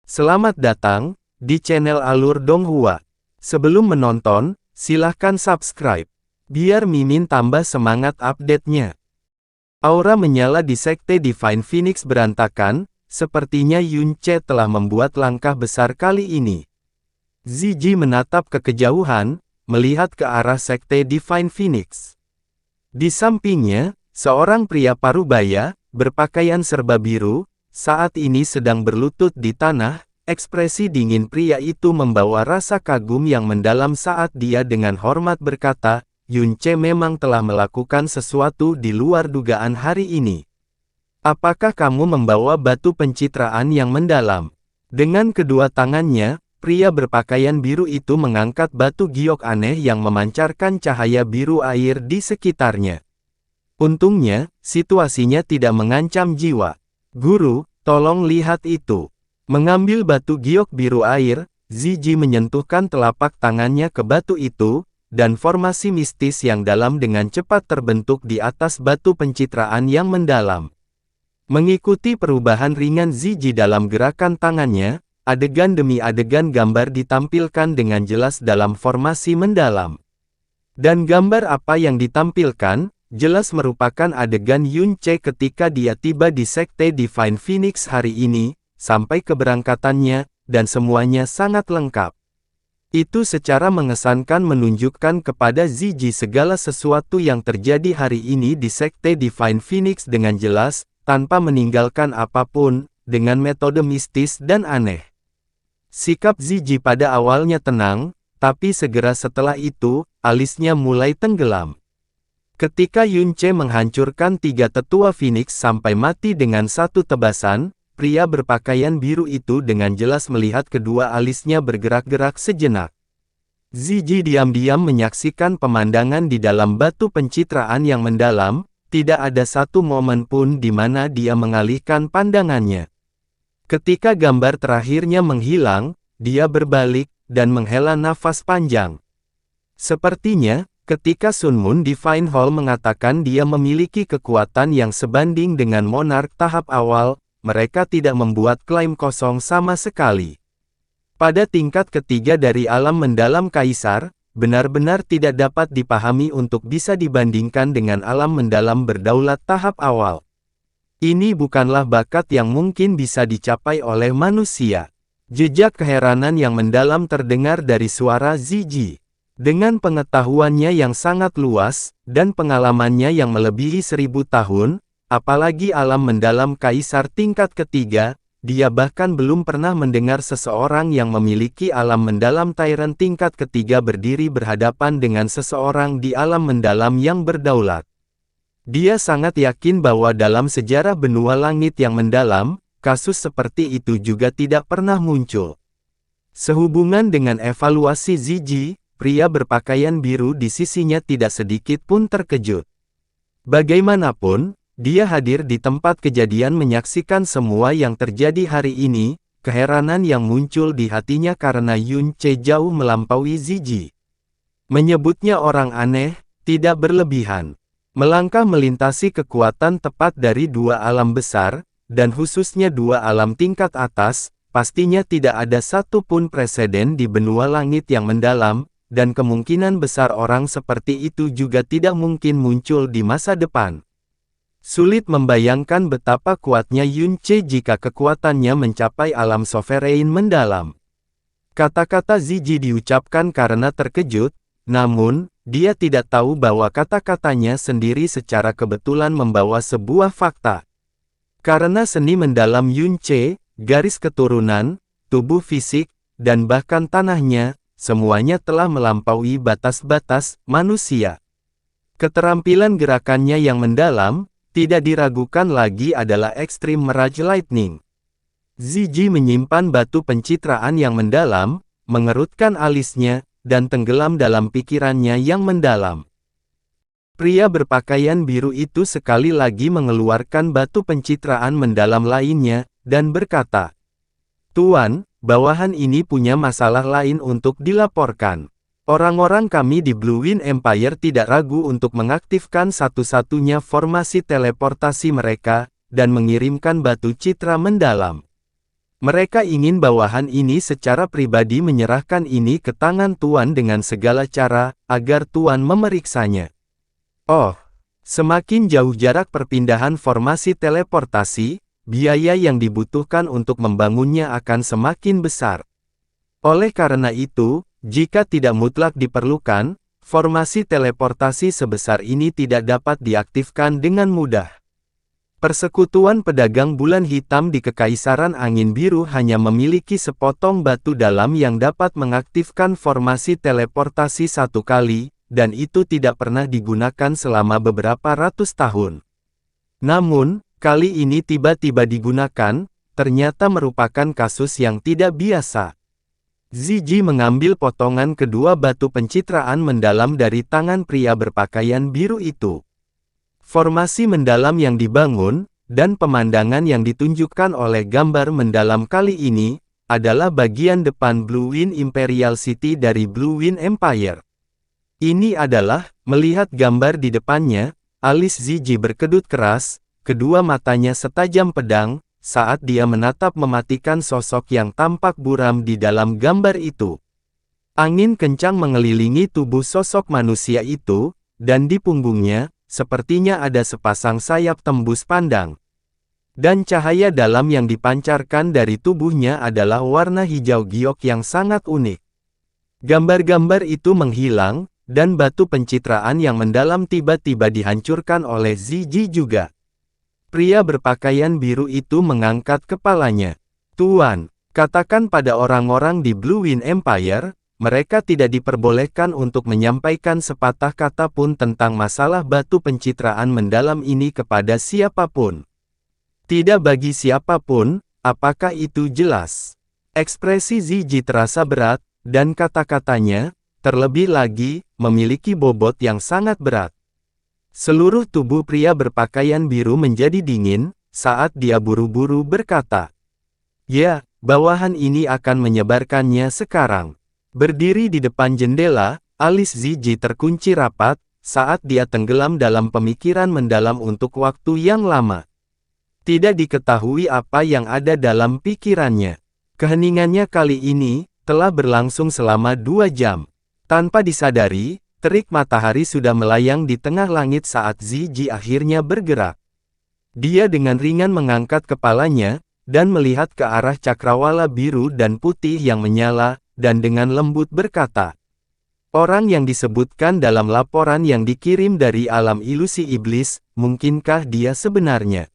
Selamat datang di channel Alur Donghua. Sebelum menonton, silahkan subscribe, biar Mimin tambah semangat update-nya. Aura menyala di Sekte Divine Phoenix berantakan, sepertinya Yunce telah membuat langkah besar kali ini. Ziyi menatap ke kejauhan, melihat ke arah Sekte Divine Phoenix. Di sampingnya, seorang pria parubaya, berpakaian serba biru, saat ini sedang berlutut di tanah. Ekspresi dingin pria itu membawa rasa kagum yang mendalam saat dia dengan hormat berkata, Yunce memang telah melakukan sesuatu di luar dugaan hari ini. Apakah kamu membawa batu pencitraan yang mendalam? Dengan kedua tangannya, pria berpakaian biru itu mengangkat batu giok aneh yang memancarkan cahaya biru air di sekitarnya. Untungnya, situasinya tidak mengancam jiwa. Guru, tolong lihat itu. Mengambil batu giok biru air, Ziyi menyentuhkan telapak tangannya ke batu itu, dan formasi mistis yang dalam dengan cepat terbentuk di atas batu pencitraan yang mendalam. Mengikuti perubahan ringan Ziyi dalam gerakan tangannya, adegan demi adegan gambar ditampilkan dengan jelas dalam formasi mendalam. Dan gambar apa yang ditampilkan, jelas merupakan adegan Yunce ketika dia tiba di Sekte Divine Phoenix hari ini, sampai keberangkatannya, dan semuanya sangat lengkap. Itu secara mengesankan menunjukkan kepada Ziyi segala sesuatu yang terjadi hari ini di Sekte Divine Phoenix dengan jelas, tanpa meninggalkan apapun, dengan metode mistis dan aneh. Sikap Ziyi pada awalnya tenang, tapi segera setelah itu, alisnya mulai tenggelam. Ketika Yunce menghancurkan 3 tetua Phoenix sampai mati dengan satu tebasan, pria berpakaian biru itu dengan jelas melihat kedua alisnya bergerak-gerak sejenak. Ziyi diam-diam menyaksikan pemandangan di dalam batu pencitraan yang mendalam, tidak ada satu momen pun di mana dia mengalihkan pandangannya. Ketika gambar terakhirnya menghilang, dia berbalik, dan menghela nafas panjang. Sepertinya, ketika Sun Moon Divine Hall mengatakan dia memiliki kekuatan yang sebanding dengan monark tahap awal, mereka tidak membuat klaim kosong sama sekali. Pada tingkat ketiga dari alam mendalam Kaisar, benar-benar tidak dapat dipahami untuk bisa dibandingkan dengan alam mendalam berdaulat tahap awal. Ini bukanlah bakat yang mungkin bisa dicapai oleh manusia. Jejak keheranan yang mendalam terdengar dari suara Ziyi. Dengan pengetahuannya yang sangat luas, dan pengalamannya yang melebihi 1000 tahun, apalagi alam mendalam Kaisar tingkat ketiga, dia bahkan belum pernah mendengar seseorang yang memiliki alam mendalam Tyrant tingkat ketiga berdiri berhadapan dengan seseorang di alam mendalam yang berdaulat. Dia sangat yakin bahwa dalam sejarah benua langit yang mendalam, kasus seperti itu juga tidak pernah muncul. Sehubungan dengan evaluasi Ziyi, pria berpakaian biru di sisinya tidak sedikit pun terkejut. Bagaimanapun, dia hadir di tempat kejadian menyaksikan semua yang terjadi hari ini, keheranan yang muncul di hatinya karena Yunce jauh melampaui Ziyi. Menyebutnya orang aneh, tidak berlebihan. Melangkah melintasi kekuatan tepat dari 2 alam besar, dan khususnya 2 alam tingkat atas, pastinya tidak ada satu pun preseden di benua langit yang mendalam, dan kemungkinan besar orang seperti itu juga tidak mungkin muncul di masa depan. Sulit membayangkan betapa kuatnya Yunce jika kekuatannya mencapai alam sovereign mendalam. Kata-kata Ziyi diucapkan karena terkejut, namun, dia tidak tahu bahwa kata-katanya sendiri secara kebetulan membawa sebuah fakta. Karena seni mendalam Yunce, garis keturunan, tubuh fisik, dan bahkan tanahnya, semuanya telah melampaui batas-batas manusia. Keterampilan gerakannya yang mendalam, tidak diragukan lagi adalah Extreme Mirage Lightning. Ziyi menyimpan batu pencitraan yang mendalam, mengerutkan alisnya, dan tenggelam dalam pikirannya yang mendalam. Pria berpakaian biru itu sekali lagi mengeluarkan batu pencitraan mendalam lainnya, dan berkata, "Tuan, bawahan ini punya masalah lain untuk dilaporkan. Orang-orang kami di Blue Wind Empire tidak ragu untuk mengaktifkan satu-satunya formasi teleportasi mereka, dan mengirimkan batu citra mendalam. Mereka ingin bawahan ini secara pribadi menyerahkan ini ke tangan Tuan dengan segala cara, agar Tuan memeriksanya. Oh, semakin jauh jarak perpindahan formasi teleportasi, biaya yang dibutuhkan untuk membangunnya akan semakin besar. Oleh karena itu, jika tidak mutlak diperlukan, formasi teleportasi sebesar ini tidak dapat diaktifkan dengan mudah. Persekutuan pedagang bulan hitam di Kekaisaran Angin Biru hanya memiliki sepotong batu dalam yang dapat mengaktifkan formasi teleportasi satu kali, dan itu tidak pernah digunakan selama beberapa ratus tahun. Namun, kali ini tiba-tiba digunakan, ternyata merupakan kasus yang tidak biasa. Ziji mengambil potongan kedua batu pencitraan mendalam dari tangan pria berpakaian biru itu. Formasi mendalam yang dibangun, dan pemandangan yang ditunjukkan oleh gambar mendalam kali ini, adalah bagian depan Blue Wind Imperial City dari Blue Wind Empire. Ini adalah, melihat gambar di depannya, alis Ziji berkedut keras, kedua matanya setajam pedang, saat dia menatap mematikan sosok yang tampak buram di dalam gambar itu. Angin kencang mengelilingi tubuh sosok manusia itu, dan di punggungnya, sepertinya ada sepasang sayap tembus pandang. Dan cahaya dalam yang dipancarkan dari tubuhnya adalah warna hijau giok yang sangat unik. Gambar-gambar itu menghilang, dan batu pencitraan yang mendalam tiba-tiba dihancurkan oleh Ziji juga. Pria berpakaian biru itu mengangkat kepalanya. Tuan, katakan pada orang-orang di Blue Wind Empire, mereka tidak diperbolehkan untuk menyampaikan sepatah kata pun tentang masalah batu pencitraan mendalam ini kepada siapapun. Tidak bagi siapapun, apakah itu jelas? Ekspresi Ziji terasa berat, dan kata-katanya, terlebih lagi, memiliki bobot yang sangat berat. Seluruh tubuh pria berpakaian biru menjadi dingin, saat dia buru-buru berkata, "Ya, bawahan ini akan menyebarkannya sekarang." Berdiri di depan jendela, alis Ziji terkunci rapat, saat dia tenggelam dalam pemikiran mendalam untuk waktu yang lama. Tidak diketahui apa yang ada dalam pikirannya. Keheningannya kali ini, telah berlangsung selama 2 jam. Tanpa disadari, terik matahari sudah melayang di tengah langit saat Ziji akhirnya bergerak. Dia dengan ringan mengangkat kepalanya, dan melihat ke arah cakrawala biru dan putih yang menyala, dan dengan lembut berkata, "Orang yang disebutkan dalam laporan yang dikirim dari alam ilusi iblis, mungkinkah dia sebenarnya?"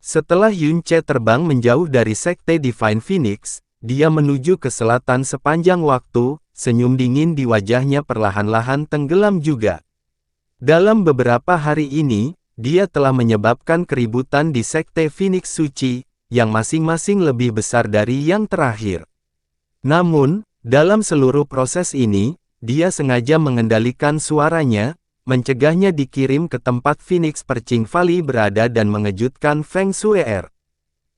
Setelah Yunce terbang menjauh dari Sekte Divine Phoenix, dia menuju ke selatan sepanjang waktu, senyum dingin di wajahnya perlahan-lahan tenggelam juga. Dalam beberapa hari ini, dia telah menyebabkan keributan di Sekte Phoenix Suci, yang masing-masing lebih besar dari yang terakhir. Namun, dalam seluruh proses ini, dia sengaja mengendalikan suaranya, mencegahnya dikirim ke tempat Phoenix Perching Valley berada dan mengejutkan Feng Shue'er.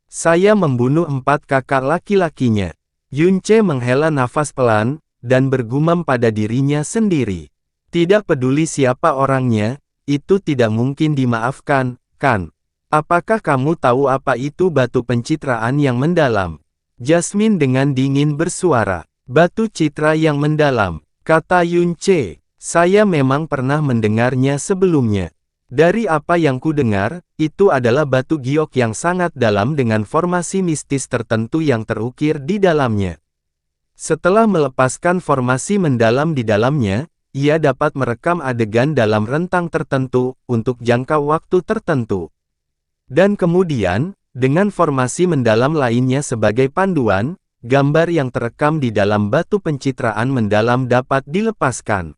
"Saya membunuh 4 kakak laki-lakinya." Yunce menghela nafas pelan, dan bergumam pada dirinya sendiri. Tidak peduli siapa orangnya, itu tidak mungkin dimaafkan, kan? Apakah kamu tahu apa itu batu pencitraan yang mendalam? Jasmine dengan dingin bersuara. "Batu citra yang mendalam," kata Yunce. "Saya memang pernah mendengarnya sebelumnya. Dari apa yang ku dengar, itu adalah batu giok yang sangat dalam dengan formasi mistis tertentu yang terukir di dalamnya. Setelah melepaskan formasi mendalam di dalamnya, ia dapat merekam adegan dalam rentang tertentu, untuk jangka waktu tertentu. Dan kemudian, dengan formasi mendalam lainnya sebagai panduan, gambar yang terekam di dalam batu pencitraan mendalam dapat dilepaskan.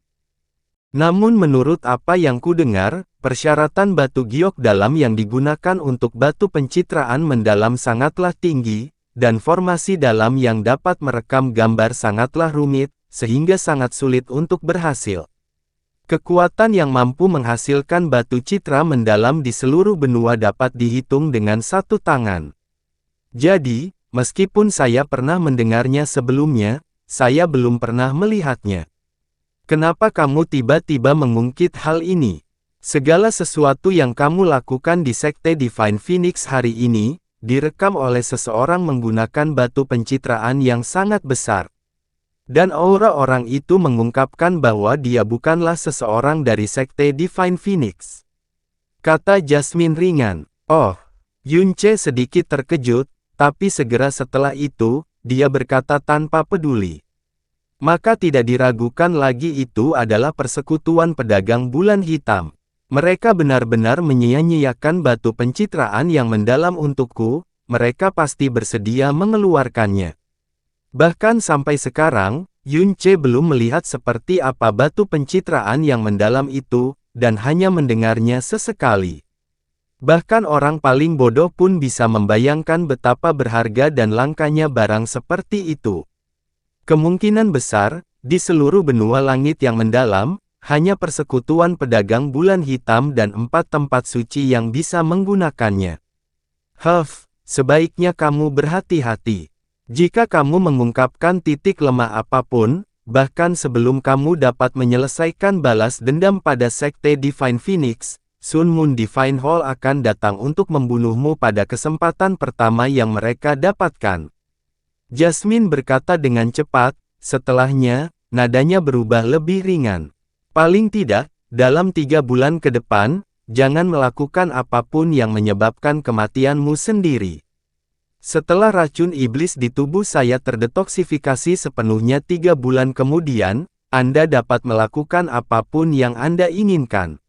Namun menurut apa yang ku dengar, persyaratan batu giok dalam yang digunakan untuk batu pencitraan mendalam sangatlah tinggi, dan formasi dalam yang dapat merekam gambar sangatlah rumit, sehingga sangat sulit untuk berhasil. Kekuatan yang mampu menghasilkan batu citra mendalam di seluruh benua dapat dihitung dengan satu tangan. Jadi, meskipun saya pernah mendengarnya sebelumnya, saya belum pernah melihatnya. Kenapa kamu tiba-tiba mengungkit hal ini? Segala sesuatu yang kamu lakukan di Sekte Divine Phoenix hari ini, direkam oleh seseorang menggunakan batu pencitraan yang sangat besar. Dan aura orang itu mengungkapkan bahwa dia bukanlah seseorang dari sekte Divine Phoenix. Kata Jasmine ringan. Oh, Yunce sedikit terkejut, tapi segera setelah itu, dia berkata tanpa peduli. Maka tidak diragukan lagi itu adalah persekutuan pedagang bulan hitam. Mereka benar-benar menyia-nyiakan batu pencitraan yang mendalam untukku, mereka pasti bersedia mengeluarkannya. Bahkan sampai sekarang, Yunce belum melihat seperti apa batu pencitraan yang mendalam itu, dan hanya mendengarnya sesekali. Bahkan orang paling bodoh pun bisa membayangkan betapa berharga dan langkanya barang seperti itu. Kemungkinan besar, di seluruh benua langit yang mendalam, hanya persekutuan pedagang bulan hitam dan 4 tempat suci yang bisa menggunakannya. Sebaiknya kamu berhati-hati. Jika kamu mengungkapkan titik lemah apapun, bahkan sebelum kamu dapat menyelesaikan balas dendam pada sekte Divine Phoenix, Sun Moon Divine Hall akan datang untuk membunuhmu pada kesempatan pertama yang mereka dapatkan. Jasmine berkata dengan cepat, setelahnya, nadanya berubah lebih ringan. Paling tidak, dalam 3 bulan ke depan, jangan melakukan apapun yang menyebabkan kematianmu sendiri. Setelah racun iblis di tubuh saya terdetoksifikasi sepenuhnya 3 bulan kemudian, Anda dapat melakukan apapun yang Anda inginkan.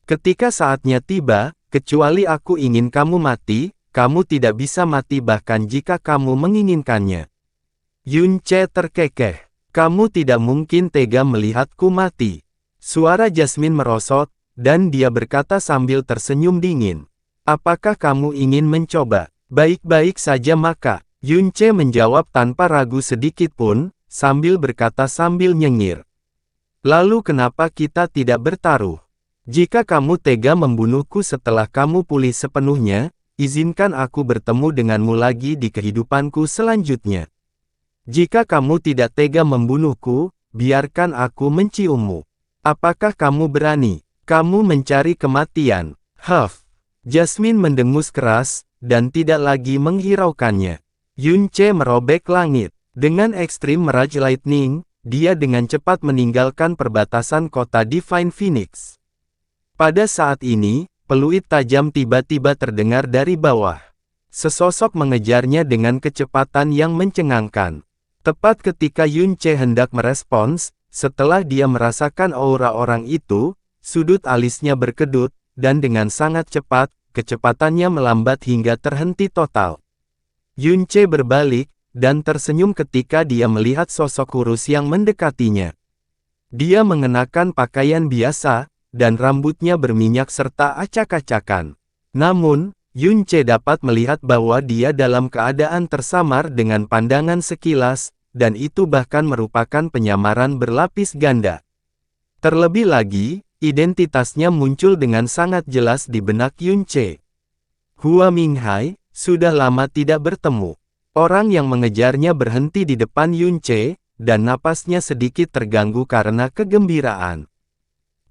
Ketika saatnya tiba, kecuali aku ingin kamu mati, kamu tidak bisa mati bahkan jika kamu menginginkannya. Yunce terkekeh. Kamu tidak mungkin tega melihatku mati. Suara Jasmine merosot, dan dia berkata sambil tersenyum dingin. Apakah kamu ingin mencoba? Baik-baik saja maka. Yunce menjawab tanpa ragu sedikit pun, sambil berkata sambil nyengir. Lalu kenapa kita tidak bertaruh? Jika kamu tega membunuhku setelah kamu pulih sepenuhnya, izinkan aku bertemu denganmu lagi di kehidupanku selanjutnya. Jika kamu tidak tega membunuhku, biarkan aku menciummu. Apakah kamu berani? Kamu mencari kematian. Jasmine mendengus keras, dan tidak lagi menghiraukannya. Yunce merobek langit. Dengan ekstrim Mirage Lightning, dia dengan cepat meninggalkan perbatasan kota Divine Phoenix. Pada saat ini, peluit tajam tiba-tiba terdengar dari bawah. Sesosok mengejarnya dengan kecepatan yang mencengangkan. Tepat ketika Yunce hendak merespons, setelah dia merasakan aura orang itu, sudut alisnya berkedut, dan dengan sangat cepat, kecepatannya melambat hingga terhenti total. Yunce berbalik, dan tersenyum ketika dia melihat sosok kurus yang mendekatinya. Dia mengenakan pakaian biasa, dan rambutnya berminyak serta acak-acakan. Namun, Yunce dapat melihat bahwa dia dalam keadaan tersamar dengan pandangan sekilas, dan itu bahkan merupakan penyamaran berlapis ganda. Terlebih lagi, identitasnya muncul dengan sangat jelas di benak Yunce. Hua Minghai, sudah lama tidak bertemu. Orang yang mengejarnya berhenti di depan Yunce, dan napasnya sedikit terganggu karena kegembiraan.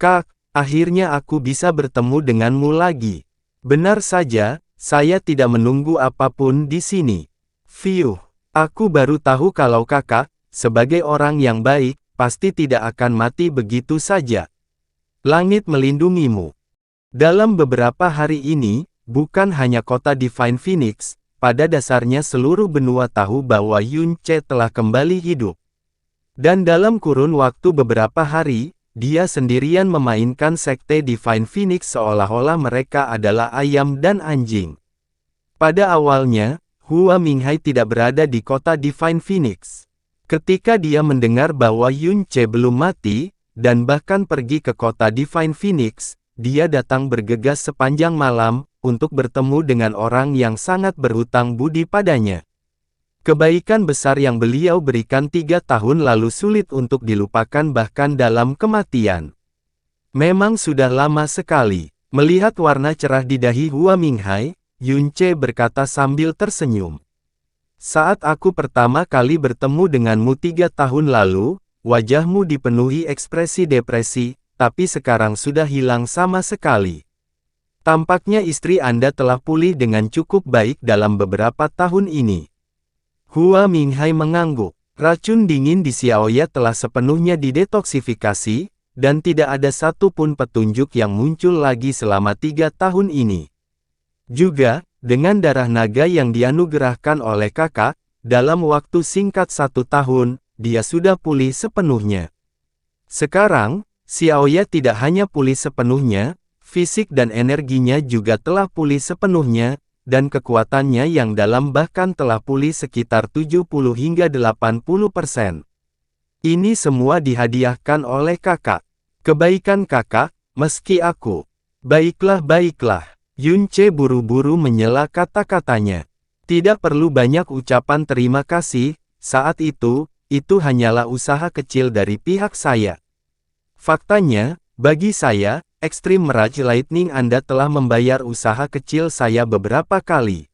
Kak, akhirnya aku bisa bertemu denganmu lagi. Benar saja, saya tidak menunggu apapun di sini. Aku baru tahu kalau kakak, sebagai orang yang baik, pasti tidak akan mati begitu saja. Langit melindungimu. Dalam beberapa hari ini, bukan hanya kota Divine Phoenix, pada dasarnya seluruh benua tahu bahwa Yunce telah kembali hidup. Dan dalam kurun waktu beberapa hari, dia sendirian memainkan sekte Divine Phoenix seolah-olah mereka adalah ayam dan anjing. Pada awalnya, Hua Minghai tidak berada di kota Divine Phoenix. Ketika dia mendengar bahwa Yunce belum mati, dan bahkan pergi ke kota Divine Phoenix, dia datang bergegas sepanjang malam, untuk bertemu dengan orang yang sangat berhutang budi padanya. Kebaikan besar yang beliau berikan 3 tahun lalu sulit untuk dilupakan bahkan dalam kematian. Memang sudah lama sekali. Melihat warna cerah di dahi Hua Minghai, Yunce berkata sambil tersenyum. Saat aku pertama kali bertemu denganmu 3 tahun lalu, wajahmu dipenuhi ekspresi depresi, tapi sekarang sudah hilang sama sekali. Tampaknya istri Anda telah pulih dengan cukup baik dalam beberapa tahun ini. Hua Minghai mengangguk. Racun dingin di Xiaoya telah sepenuhnya didetoksifikasi, dan tidak ada satupun petunjuk yang muncul lagi selama 3 tahun ini. Juga, dengan darah naga yang dianugerahkan oleh kakak, dalam waktu singkat 1 tahun, dia sudah pulih sepenuhnya. Sekarang, Xiaoya tidak hanya pulih sepenuhnya, fisik dan energinya juga telah pulih sepenuhnya, dan kekuatannya yang dalam bahkan telah pulih sekitar 70 hingga 80%. Ini semua dihadiahkan oleh kakak. Kebaikan kakak, meski aku. Baiklah, baiklah. Yun Ce buru-buru menyela kata-katanya. Tidak perlu banyak ucapan terima kasih, saat itu hanyalah usaha kecil dari pihak saya. Faktanya, bagi saya, Extreme Mirage Lightning Anda telah membayar usaha kecil saya beberapa kali.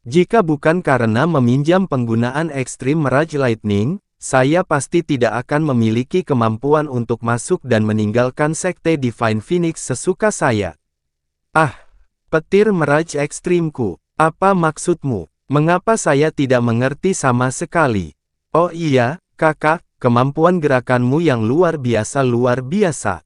Jika bukan karena meminjam penggunaan Extreme Mirage Lightning, saya pasti tidak akan memiliki kemampuan untuk masuk dan meninggalkan Sekte Divine Phoenix sesuka saya. Ah, petir Mirage Extremeku, apa maksudmu? Mengapa saya tidak mengerti sama sekali? Oh iya, kakak, kemampuan gerakanmu yang luar biasa.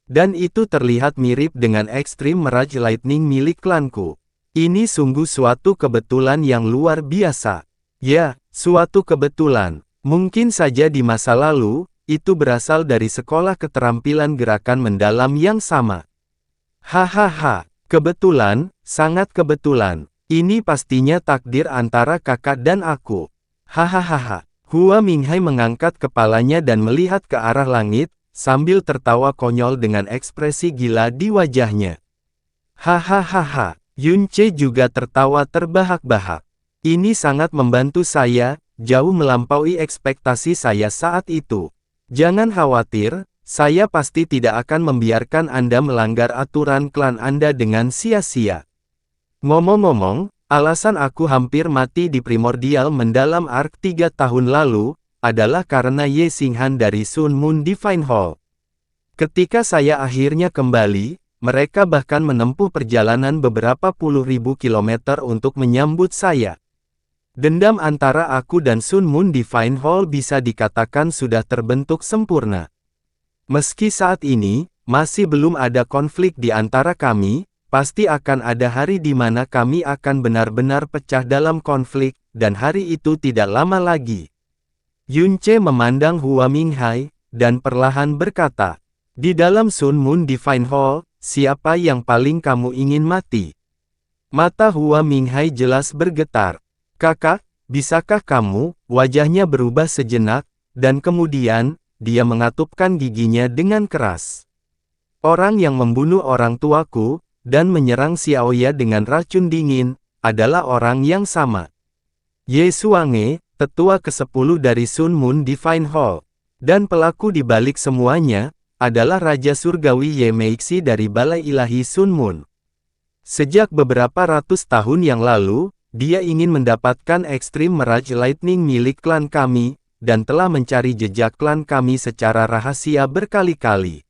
Dan itu terlihat mirip dengan Extreme Mirage Lightning milik klanku. Ini sungguh suatu kebetulan yang luar biasa. Ya, suatu kebetulan. Mungkin saja di masa lalu, itu berasal dari sekolah keterampilan gerakan mendalam yang sama. Hahaha, kebetulan, sangat kebetulan. Ini pastinya takdir antara kakak dan aku. Hahaha. Hua Minghai mengangkat kepalanya dan melihat ke arah langit, sambil tertawa konyol dengan ekspresi gila di wajahnya. Hahaha, Yun Ce juga tertawa terbahak-bahak. Ini sangat membantu saya, jauh melampaui ekspektasi saya saat itu. Jangan khawatir, saya pasti tidak akan membiarkan Anda melanggar aturan klan Anda dengan sia-sia. Ngomong-ngomong, alasan aku hampir mati di Primordial Mendalam Arc 3 tahun lalu, adalah karena Ye Xinghan dari Sun Moon Divine Hall. Ketika saya akhirnya kembali, mereka bahkan menempuh perjalanan beberapa puluh ribu kilometer untuk menyambut saya. Dendam antara aku dan Sun Moon Divine Hall bisa dikatakan sudah terbentuk sempurna. Meski saat ini, masih belum ada konflik di antara kami, pasti akan ada hari di mana kami akan benar-benar pecah dalam konflik, dan hari itu tidak lama lagi. Yun Ce memandang Hua Minghai, dan perlahan berkata, di dalam Sun Moon Divine Hall, siapa yang paling kamu ingin mati? Mata Hua Minghai jelas bergetar. Kakak, bisakah kamu? Wajahnya berubah sejenak, dan kemudian, dia mengatupkan giginya dengan keras. Orang yang membunuh orang tuaku, dan menyerang Xiaoya dengan racun dingin, adalah orang yang sama. Ye Xuange, tetua ke-10 dari Sun Moon Divine Hall. Dan pelaku di balik semuanya, adalah Raja Surgawi Ye Meixi dari Balai Ilahi Sun Moon. Sejak beberapa ratus tahun yang lalu, dia ingin mendapatkan Extreme Mirage Lightning milik klan kami, dan telah mencari jejak klan kami secara rahasia berkali-kali.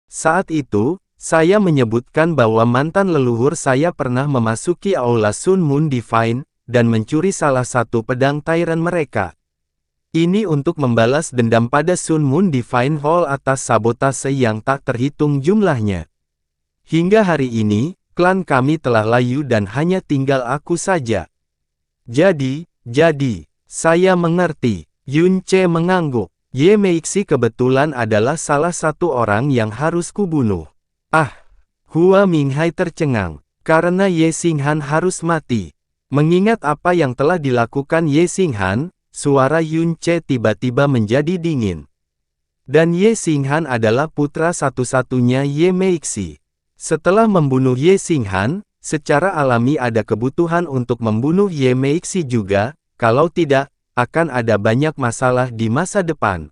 Saat itu, saya menyebutkan bahwa mantan leluhur saya pernah memasuki Aula Sun Moon Divine, dan mencuri salah satu pedang Tyrant mereka. Ini untuk membalas dendam pada Sun Moon Divine Hall atas sabotase yang tak terhitung jumlahnya. Hingga hari ini, klan kami telah layu dan hanya tinggal aku saja. Jadi, saya mengerti. Yun Ce mengangguk. Ye Meixi kebetulan adalah salah satu orang yang harus kubunuh. Ah! Hua Minghai tercengang, karena Ye Xinghan harus mati. Mengingat apa yang telah dilakukan Ye Xinghan, suara Yun Ce tiba-tiba menjadi dingin. Dan Ye Xinghan adalah putra satu-satunya Ye Meixi. Setelah membunuh Ye Xinghan, secara alami ada kebutuhan untuk membunuh Ye Meixi juga, kalau tidak, akan ada banyak masalah di masa depan.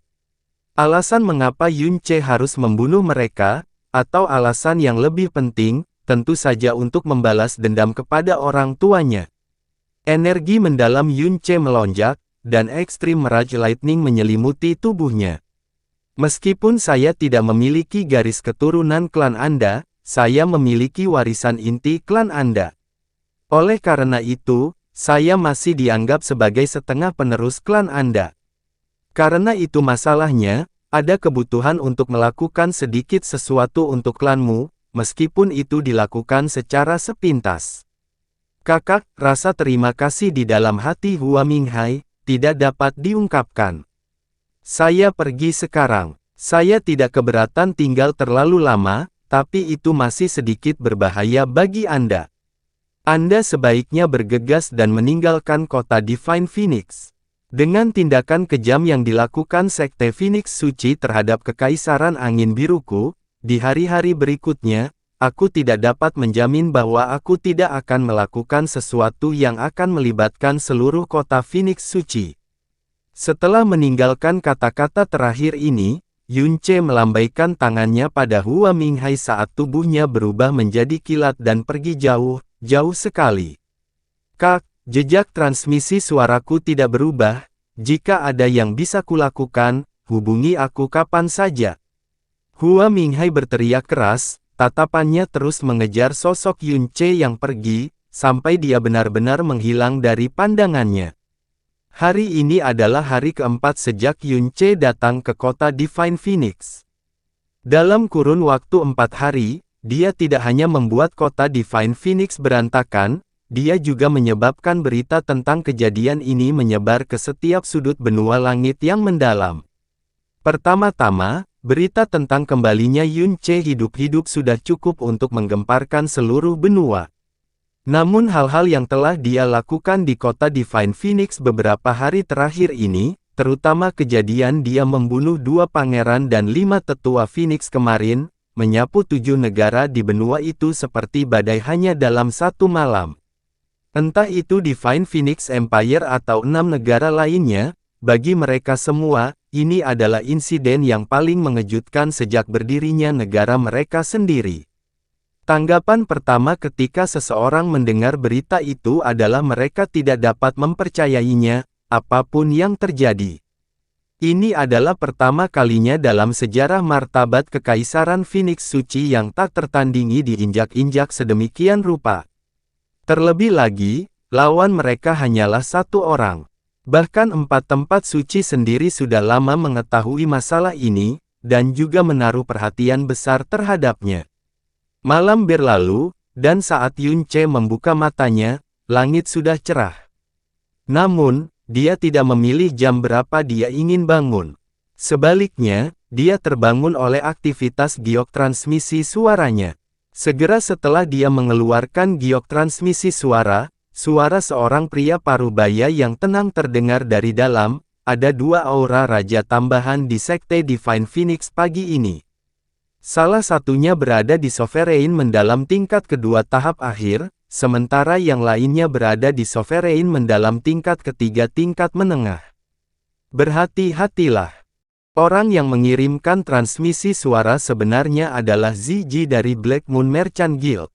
Alasan mengapa Yun Ce harus membunuh mereka, atau alasan yang lebih penting, tentu saja untuk membalas dendam kepada orang tuanya. Energi mendalam Yun Ce melonjak, dan Extreme Mirage Lightning menyelimuti tubuhnya. Meskipun saya tidak memiliki garis keturunan klan Anda, saya memiliki warisan inti klan Anda. Oleh karena itu, saya masih dianggap sebagai setengah penerus klan Anda. Karena itu masalahnya, ada kebutuhan untuk melakukan sedikit sesuatu untuk klanmu, meskipun itu dilakukan secara sepintas. Kakak, rasa terima kasih di dalam hati Hua Minghai, tidak dapat diungkapkan. Saya pergi sekarang. Saya tidak keberatan tinggal terlalu lama, tapi itu masih sedikit berbahaya bagi Anda. Anda sebaiknya bergegas dan meninggalkan kota Divine Phoenix. Dengan tindakan kejam yang dilakukan Sekte Phoenix Suci terhadap Kekaisaran Angin Biruku, di hari-hari berikutnya, aku tidak dapat menjamin bahwa aku tidak akan melakukan sesuatu yang akan melibatkan seluruh kota Phoenix Suci. Setelah meninggalkan kata-kata terakhir ini, Yunce melambaikan tangannya pada Hua Minghai saat tubuhnya berubah menjadi kilat dan pergi jauh, jauh sekali. Kak, jejak transmisi suaraku tidak berubah. Jika ada yang bisa kulakukan, hubungi aku kapan saja. Hua Minghai berteriak keras, tatapannya terus mengejar sosok Yunce yang pergi, sampai dia benar-benar menghilang dari pandangannya. Hari ini adalah hari keempat sejak Yunce datang ke kota Divine Phoenix. Dalam kurun waktu 4 hari, dia tidak hanya membuat kota Divine Phoenix berantakan, dia juga menyebabkan berita tentang kejadian ini menyebar ke setiap sudut benua langit yang mendalam. Pertama-tama, berita tentang kembalinya Yunce hidup-hidup sudah cukup untuk menggemparkan seluruh benua. Namun hal-hal yang telah dia lakukan di kota Divine Phoenix beberapa hari terakhir ini, terutama kejadian dia membunuh 2 pangeran dan 5 tetua Phoenix kemarin, menyapu 7 negara di benua itu seperti badai hanya dalam 1 malam. Entah itu Divine Phoenix Empire atau 6 negara lainnya, bagi mereka semua, ini adalah insiden yang paling mengejutkan sejak berdirinya negara mereka sendiri. Tanggapan pertama ketika seseorang mendengar berita itu adalah mereka tidak dapat mempercayainya, apapun yang terjadi. Ini adalah pertama kalinya dalam sejarah martabat Kekaisaran Phoenix Suci yang tak tertandingi diinjak-injak sedemikian rupa. Terlebih lagi, lawan mereka hanyalah 1 orang. Bahkan 4 tempat suci sendiri sudah lama mengetahui masalah ini, dan juga menaruh perhatian besar terhadapnya. Malam berlalu, dan saat Yunce membuka matanya, langit sudah cerah. Namun, dia tidak memilih jam berapa dia ingin bangun. Sebaliknya, dia terbangun oleh aktivitas giok transmisi suaranya. Segera setelah dia mengeluarkan giok transmisi suara, suara seorang pria parubaya yang tenang terdengar dari dalam. Ada 2 aura raja tambahan di Sekte Divine Phoenix pagi ini. Salah satunya berada di Sovereign mendalam tingkat kedua tahap akhir, sementara yang lainnya berada di Sovereign mendalam tingkat ketiga tingkat menengah. Berhati-hatilah. Orang yang mengirimkan transmisi suara sebenarnya adalah Ziji dari Black Moon Merchant Guild.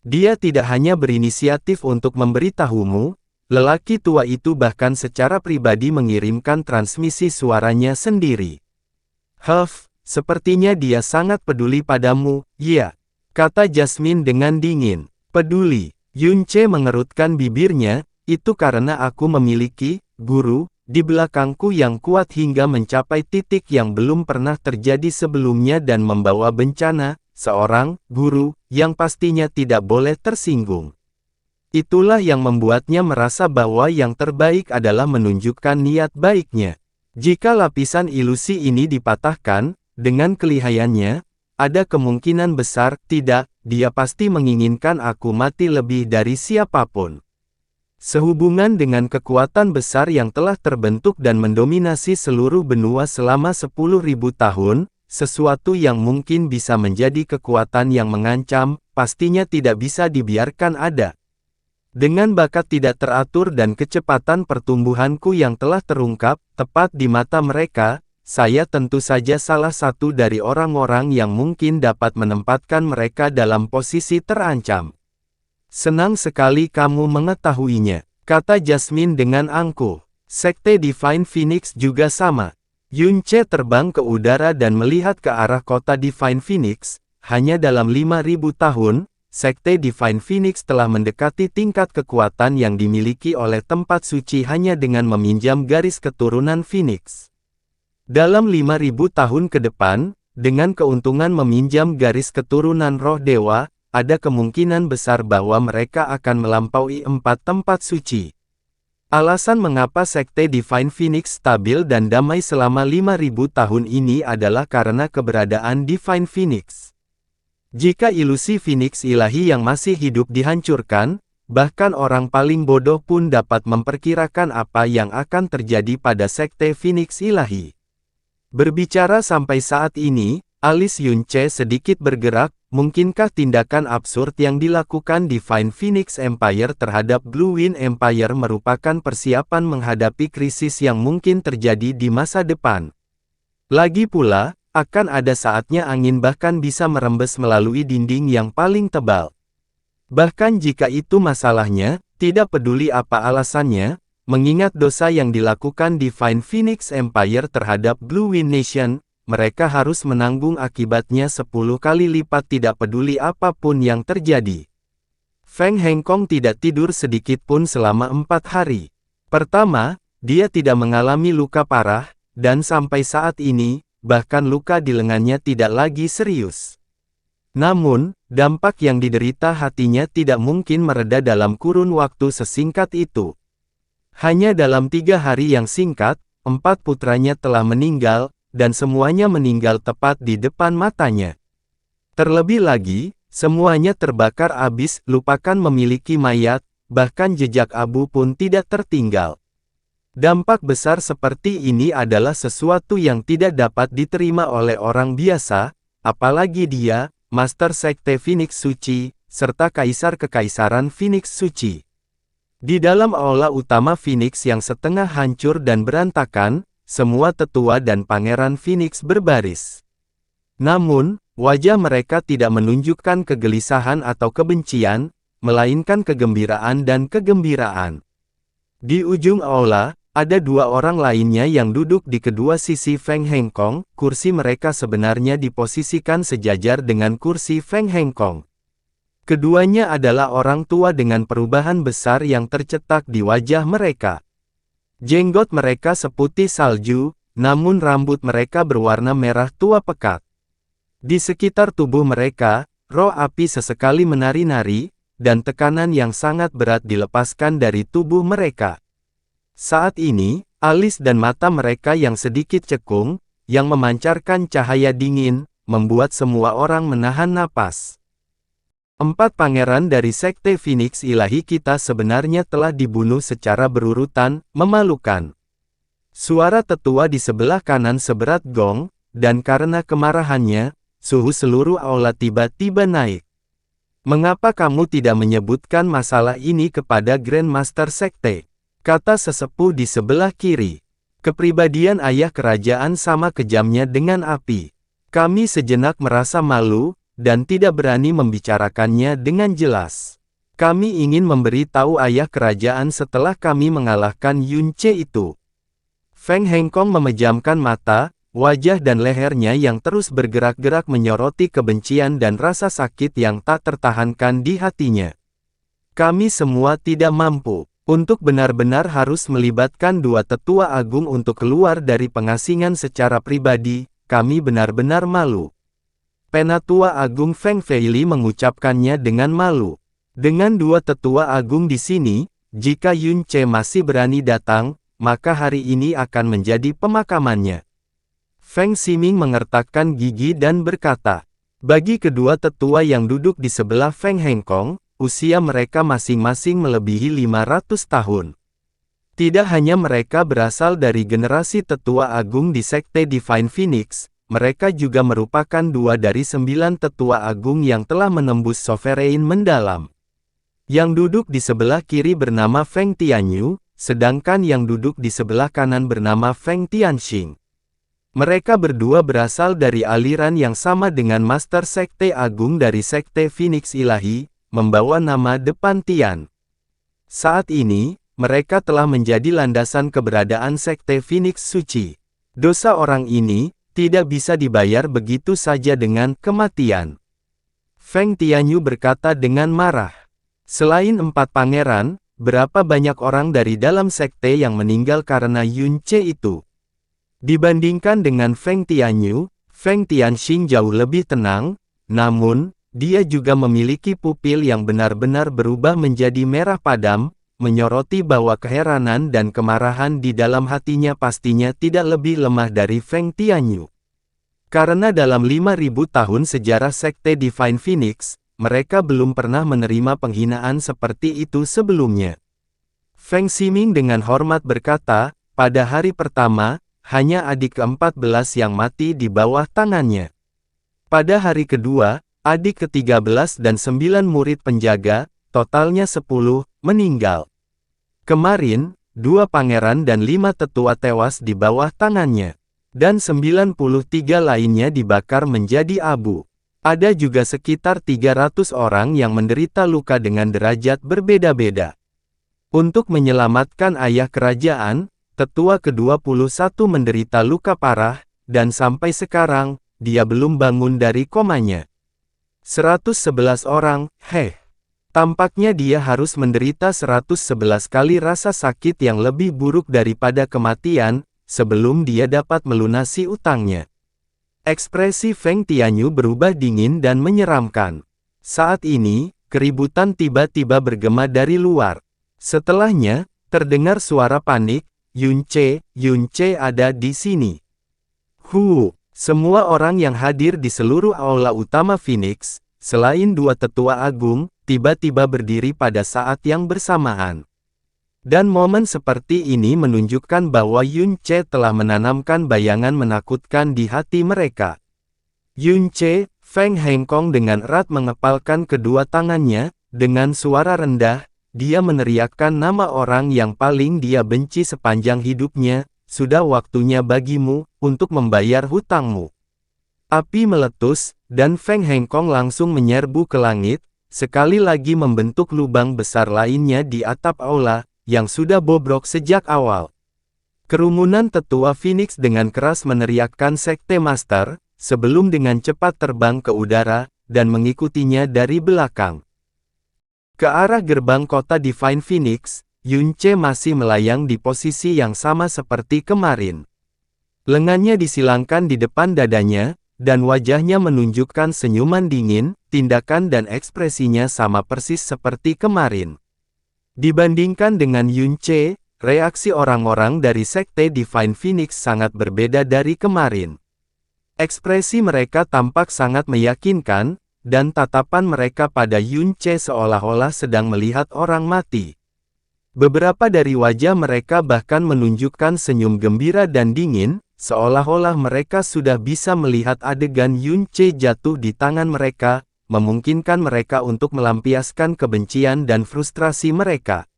Dia tidak hanya berinisiatif untuk memberitahumu, lelaki tua itu bahkan secara pribadi mengirimkan transmisi suaranya sendiri. Sepertinya dia sangat peduli padamu, ya, kata Jasmine dengan dingin. Peduli. Yunce mengerutkan bibirnya, itu karena aku memiliki, guru, di belakangku yang kuat hingga mencapai titik yang belum pernah terjadi sebelumnya dan membawa bencana, seorang, guru, yang pastinya tidak boleh tersinggung. Itulah yang membuatnya merasa bahwa yang terbaik adalah menunjukkan niat baiknya. Jika lapisan ilusi ini dipatahkan, dengan kelihayannya, ada kemungkinan besar, tidak, dia pasti menginginkan aku mati lebih dari siapapun. Sehubungan dengan kekuatan besar yang telah terbentuk dan mendominasi seluruh benua selama 10.000 tahun, sesuatu yang mungkin bisa menjadi kekuatan yang mengancam, pastinya tidak bisa dibiarkan ada. Dengan bakat tidak teratur dan kecepatan pertumbuhanku yang telah terungkap, tepat di mata mereka, saya tentu saja salah satu dari orang-orang yang mungkin dapat menempatkan mereka dalam posisi terancam. Senang sekali kamu mengetahuinya, kata Jasmine dengan angkuh. Sekte Divine Phoenix juga sama. Yunce terbang ke udara dan melihat ke arah kota Divine Phoenix, hanya dalam 5.000 tahun, Sekte Divine Phoenix telah mendekati tingkat kekuatan yang dimiliki oleh tempat suci hanya dengan meminjam garis keturunan Phoenix. Dalam 5.000 tahun ke depan, dengan keuntungan meminjam garis keturunan roh dewa, ada kemungkinan besar bahwa mereka akan melampaui 4 tempat suci. Alasan mengapa Sekte Divine Phoenix stabil dan damai selama 5.000 tahun ini adalah karena keberadaan Divine Phoenix. Jika ilusi Phoenix ilahi yang masih hidup dihancurkan, bahkan orang paling bodoh pun dapat memperkirakan apa yang akan terjadi pada Sekte Phoenix ilahi. Berbicara sampai saat ini, alis Yunche sedikit bergerak. Mungkinkah tindakan absurd yang dilakukan Divine Phoenix Empire terhadap Blue Wind Empire merupakan persiapan menghadapi krisis yang mungkin terjadi di masa depan? Lagi pula, akan ada saatnya angin bahkan bisa merembes melalui dinding yang paling tebal. Bahkan jika itu masalahnya, tidak peduli apa alasannya, mengingat dosa yang dilakukan Divine Phoenix Empire terhadap Blue Wind Nation, mereka harus menanggung akibatnya 10 kali lipat tidak peduli apapun yang terjadi. Feng Hengkong tidak tidur sedikit pun selama 4 hari. Pertama, dia tidak mengalami luka parah, dan sampai saat ini, bahkan luka di lengannya tidak lagi serius. Namun, dampak yang diderita hatinya tidak mungkin mereda dalam kurun waktu sesingkat itu. Hanya dalam 3 hari yang singkat, 4 putranya telah meninggal, dan semuanya meninggal tepat di depan matanya. Terlebih lagi, semuanya terbakar habis, lupakan memiliki mayat, bahkan jejak abu pun tidak tertinggal. Dampak besar seperti ini adalah sesuatu yang tidak dapat diterima oleh orang biasa, apalagi dia, Master Sekte Phoenix Suci, serta Kaisar Kekaisaran Phoenix Suci. Di dalam aula utama Phoenix yang setengah hancur dan berantakan, semua tetua dan pangeran Phoenix berbaris. Namun, wajah mereka tidak menunjukkan kegelisahan atau kebencian, melainkan kegembiraan dan kegembiraan. Di ujung aula, ada 2 orang lainnya yang duduk di kedua sisi Feng Hengkong. Kursi mereka sebenarnya diposisikan sejajar dengan kursi Feng Hengkong. Keduanya adalah orang tua dengan perubahan besar yang tercetak di wajah mereka. Jenggot mereka seputih salju, namun rambut mereka berwarna merah tua pekat. Di sekitar tubuh mereka, roh api sesekali menari-nari, dan tekanan yang sangat berat dilepaskan dari tubuh mereka. Saat ini, alis dan mata mereka yang sedikit cekung, yang memancarkan cahaya dingin, membuat semua orang menahan napas. 4 pangeran dari Sekte Phoenix Ilahi kita sebenarnya telah dibunuh secara berurutan, memalukan. Suara tetua di sebelah kanan seberat gong, dan karena kemarahannya, suhu seluruh aula tiba-tiba naik. Mengapa kamu tidak menyebutkan masalah ini kepada Grand Master Sekte? Kata sesepuh di sebelah kiri. Kepribadian ayah kerajaan sama kejamnya dengan api. Kami sejenak merasa malu, dan tidak berani membicarakannya dengan jelas. Kami ingin memberi tahu ayah kerajaan setelah kami mengalahkan Yunche itu. Feng Hengkong memejamkan mata, wajah dan lehernya yang terus bergerak-gerak menyoroti kebencian dan rasa sakit yang tak tertahankan di hatinya. Kami semua tidak mampu. Untuk benar-benar harus melibatkan 2 tetua agung untuk keluar dari pengasingan secara pribadi, kami benar-benar malu. Penatua Agung Feng Feili mengucapkannya dengan malu. Dengan 2 tetua agung di sini, jika Yunche masih berani datang, maka hari ini akan menjadi pemakamannya. Feng Ximing mengertakkan gigi dan berkata, bagi kedua tetua yang duduk di sebelah Feng Hengkong, usia mereka masing-masing melebihi 500 tahun. Tidak hanya mereka berasal dari generasi tetua agung di Sekte Divine Phoenix, mereka juga merupakan 2 dari 9 tetua agung yang telah menembus Sovereign mendalam. Yang duduk di sebelah kiri bernama Feng Tianyu, sedangkan yang duduk di sebelah kanan bernama Feng Tianxing. Mereka berdua berasal dari aliran yang sama dengan Master Sekte Agung dari Sekte Phoenix Ilahi, membawa nama depan Tian. Saat ini, mereka telah menjadi landasan keberadaan Sekte Phoenix Suci. Dosa orang ini tidak bisa dibayar begitu saja dengan kematian. Feng Tianyu berkata dengan marah. Selain 4 pangeran, berapa banyak orang dari dalam sekte yang meninggal karena Yun Ce itu? Dibandingkan dengan Feng Tianyu, Feng Tianxing jauh lebih tenang, namun, dia juga memiliki pupil yang benar-benar berubah menjadi merah padam, menyoroti bahwa keheranan dan kemarahan di dalam hatinya pastinya tidak lebih lemah dari Feng Tianyu. Karena dalam 5.000 tahun sejarah sekte Divine Phoenix, mereka belum pernah menerima penghinaan seperti itu sebelumnya. Feng Ximing dengan hormat berkata, pada hari pertama, hanya adik ke-14 yang mati di bawah tangannya. Pada hari kedua, adik ke-13 dan 9 murid penjaga, totalnya 10, meninggal. Kemarin, 2 pangeran dan 5 tetua tewas di bawah tangannya. Dan 93 lainnya dibakar menjadi abu. Ada juga sekitar 300 orang yang menderita luka dengan derajat berbeda-beda. Untuk menyelamatkan ayah kerajaan, tetua ke-21 menderita luka parah, dan sampai sekarang, dia belum bangun dari komanya. 111 orang, tampaknya dia harus menderita 111 kali rasa sakit yang lebih buruk daripada kematian, sebelum dia dapat melunasi utangnya. Ekspresi Feng Tianyu berubah dingin dan menyeramkan. Saat ini, keributan tiba-tiba bergema dari luar. Setelahnya, terdengar suara panik, Yun Ce ada di sini. Semua orang yang hadir di seluruh aula utama Phoenix, selain 2 tetua agung, tiba-tiba berdiri pada saat yang bersamaan. Dan momen seperti ini menunjukkan bahwa Yun Ce telah menanamkan bayangan menakutkan di hati mereka. Yun Ce, Feng Hengkong dengan erat mengepalkan kedua tangannya, dengan suara rendah, dia meneriakkan nama orang yang paling dia benci sepanjang hidupnya, sudah waktunya bagimu, untuk membayar hutangmu. Api meletus, dan Feng Hengkong langsung menyerbu ke langit, sekali lagi membentuk lubang besar lainnya di atap aula, yang sudah bobrok sejak awal. Kerumunan tetua Phoenix dengan keras meneriakkan Sekte Master, sebelum dengan cepat terbang ke udara, dan mengikutinya dari belakang. Ke arah gerbang kota Divine Phoenix, Yun Ce masih melayang di posisi yang sama seperti kemarin. Lengannya disilangkan di depan dadanya, dan wajahnya menunjukkan senyuman dingin, tindakan dan ekspresinya sama persis seperti kemarin. Dibandingkan dengan Yun Ce, reaksi orang-orang dari Sekte Divine Phoenix sangat berbeda dari kemarin. Ekspresi mereka tampak sangat meyakinkan, dan tatapan mereka pada Yun Ce seolah-olah sedang melihat orang mati. Beberapa dari wajah mereka bahkan menunjukkan senyum gembira dan dingin, seolah-olah mereka sudah bisa melihat adegan Yun Ce jatuh di tangan mereka, memungkinkan mereka untuk melampiaskan kebencian dan frustrasi mereka.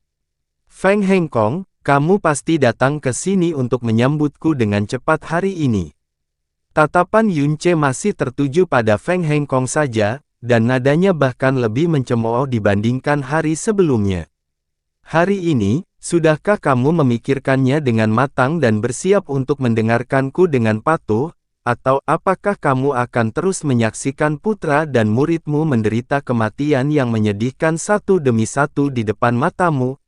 Feng Hengkong, kamu pasti datang ke sini untuk menyambutku dengan cepat hari ini. Tatapan Yun Ce masih tertuju pada Feng Hengkong saja, dan nadanya bahkan lebih mencemooh dibandingkan hari sebelumnya. Hari ini, sudahkah kamu memikirkannya dengan matang dan bersiap untuk mendengarkanku dengan patuh? Atau apakah kamu akan terus menyaksikan putra dan muridmu menderita kematian yang menyedihkan satu demi satu di depan matamu?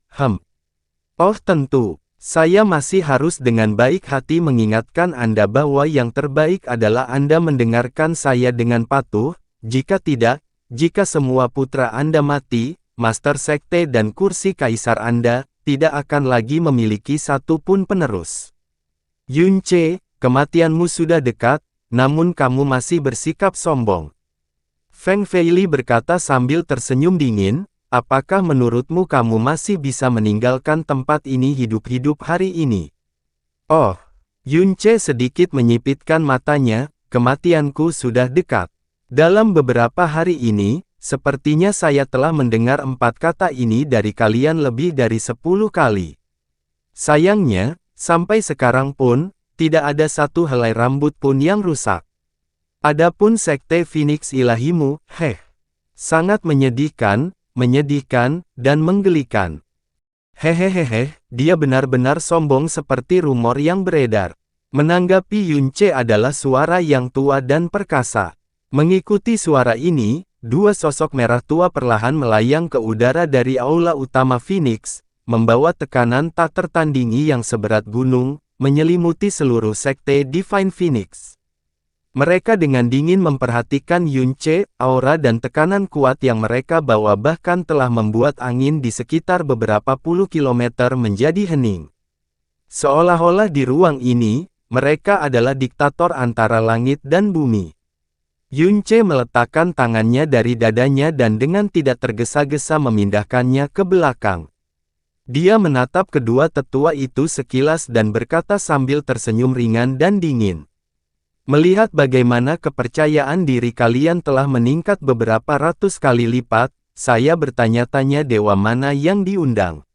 Oh tentu, saya masih harus dengan baik hati mengingatkan Anda bahwa yang terbaik adalah Anda mendengarkan saya dengan patuh, jika tidak, jika semua putra Anda mati, Master Sekte dan kursi Kaisar Anda, tidak akan lagi memiliki satu pun penerus. Yun Ce, kematianmu sudah dekat, namun kamu masih bersikap sombong. Feng Feili berkata sambil tersenyum dingin, apakah menurutmu kamu masih bisa meninggalkan tempat ini hidup-hidup hari ini? Oh, Yun Ce sedikit menyipitkan matanya, kematianku sudah dekat. Dalam beberapa hari ini, sepertinya saya telah mendengar 4 kata ini dari kalian lebih dari 10 kali. Sayangnya, sampai sekarang pun, tidak ada satu helai rambut pun yang rusak. Adapun Sekte Phoenix ilahimu, sangat menyedihkan, dan menggelikan. Hehehehe, dia benar-benar sombong seperti rumor yang beredar. Menanggapi Yun Ce adalah suara yang tua dan perkasa. Mengikuti suara ini, dua sosok merah tua perlahan melayang ke udara dari aula utama Phoenix, membawa tekanan tak tertandingi yang seberat gunung, menyelimuti seluruh sekte Divine Phoenix. Mereka dengan dingin memperhatikan Yunce, aura dan tekanan kuat yang mereka bawa bahkan telah membuat angin di sekitar beberapa puluh kilometer menjadi hening. Seolah-olah di ruang ini, mereka adalah diktator antara langit dan bumi. Yunce meletakkan tangannya dari dadanya dan dengan tidak tergesa-gesa memindahkannya ke belakang. Dia menatap kedua tetua itu sekilas dan berkata sambil tersenyum ringan dan dingin. Melihat bagaimana kepercayaan diri kalian telah meningkat beberapa ratus kali lipat, saya bertanya-tanya dewa mana yang diundang.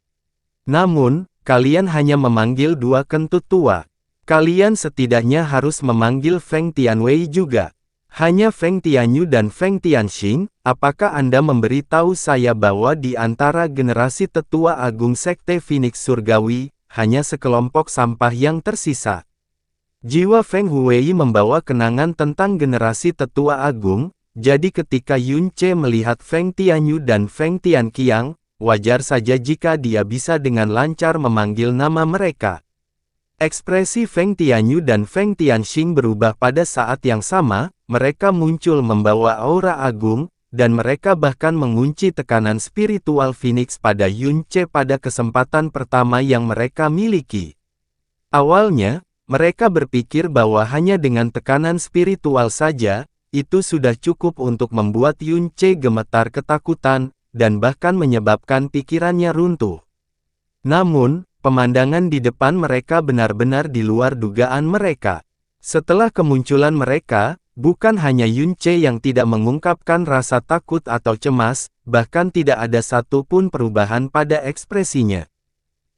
Namun, kalian hanya memanggil dua kentut tua. Kalian setidaknya harus memanggil Feng Tianwei juga. Hanya Feng Tianyu dan Feng Tianxing, apakah Anda memberitahu saya bahwa di antara generasi tetua agung Sekte Phoenix Surgawi, hanya sekelompok sampah yang tersisa? Jiwa Feng Huwei membawa kenangan tentang generasi tetua agung, jadi ketika Yunce melihat Feng Tianyu dan Feng Tianqiang, wajar saja jika dia bisa dengan lancar memanggil nama mereka. Ekspresi Feng Tianyu dan Feng Tianxing berubah pada saat yang sama, mereka muncul membawa aura agung, dan mereka bahkan mengunci tekanan spiritual Phoenix pada Yunce pada kesempatan pertama yang mereka miliki. Awalnya, mereka berpikir bahwa hanya dengan tekanan spiritual saja, itu sudah cukup untuk membuat Yunce gemetar ketakutan, dan bahkan menyebabkan pikirannya runtuh. Namun, pemandangan di depan mereka benar-benar di luar dugaan mereka. Setelah kemunculan mereka, bukan hanya Yunce yang tidak mengungkapkan rasa takut atau cemas, bahkan tidak ada satupun perubahan pada ekspresinya.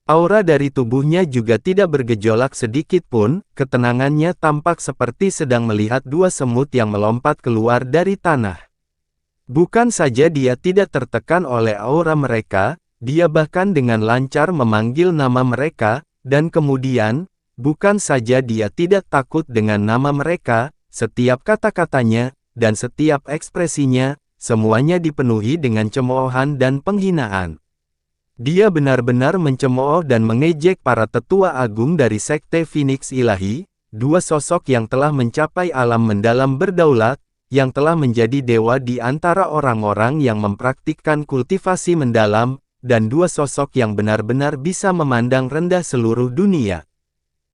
Aura dari tubuhnya juga tidak bergejolak sedikit pun, ketenangannya tampak seperti sedang melihat dua semut yang melompat keluar dari tanah. Bukan saja dia tidak tertekan oleh aura mereka, dia bahkan dengan lancar memanggil nama mereka, dan kemudian, bukan saja dia tidak takut dengan nama mereka, setiap kata-katanya, dan setiap ekspresinya, semuanya dipenuhi dengan cemoohan dan penghinaan. Dia benar-benar mencemooh dan mengejek para tetua agung dari Sekte Phoenix Ilahi, dua sosok yang telah mencapai alam mendalam berdaulat, yang telah menjadi dewa di antara orang-orang yang mempraktikkan kultivasi mendalam, dan dua sosok yang benar-benar bisa memandang rendah seluruh dunia.